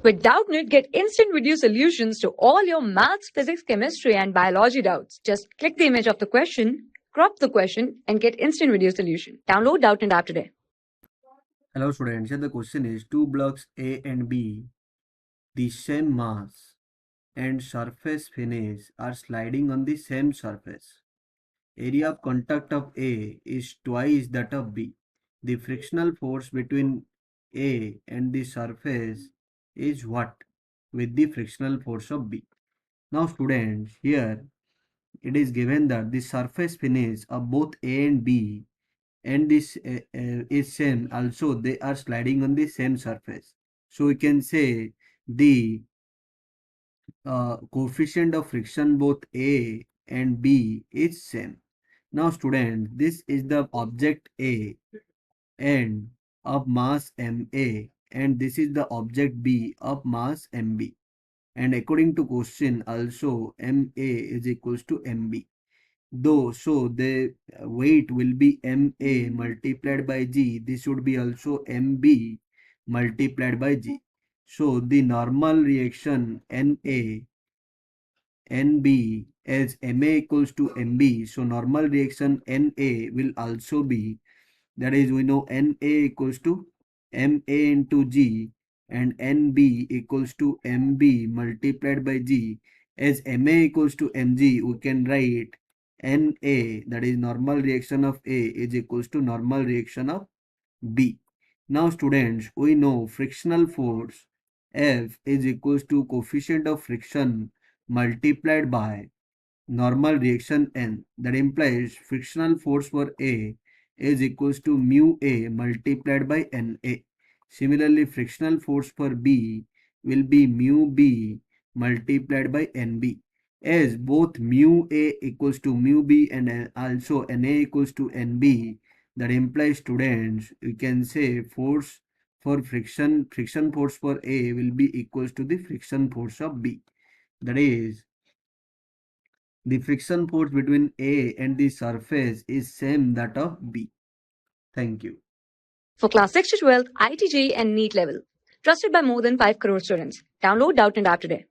With Doubtnut, get instant video solutions to all your maths, physics, chemistry, and biology doubts. Just click the image of the question, crop the question, and get instant video solution. Download Doubtnut app today. Hello students, here the question is two blocks A and B, the same mass and surface finish are sliding on the same surface. Area of contact of A is twice that of B. The frictional force between A and the surface is what with the frictional force of B. Now students, here it is given that the surface finish of both A and B and this is same, also they are sliding on the same surface, so we can say the coefficient of friction both A and B is same. Now student, this is the object A and of mass MA, and this is the object B of mass MB, and according to question also MA is equals to MB. Though, so the weight will be MA multiplied by G. This would be also MB multiplied by G. So the normal reaction NA, NB as MA equals to MB. So normal reaction NA will also be, that is, we know NA equals to MA into G and NB equals to MB multiplied by G. As MA equals to MG, we can write NA, that is normal reaction of A, is equals to normal reaction of B. Now students, we know frictional force F is equals to coefficient of friction multiplied by normal reaction N. That implies frictional force for A is equals to mu A multiplied by NA. Similarly, frictional force for B will be mu B multiplied by NB. As both mu A equals to mu B and also NA equals to NB, that implies students, you can say force for friction force for A will be equals to the friction force of B. That is, the friction force between A and the surface is same that of B. Thank you. For class 6 to 12, IIT JEE and NEET level. Trusted by more than 5 crore students. Download Doubtnut app today.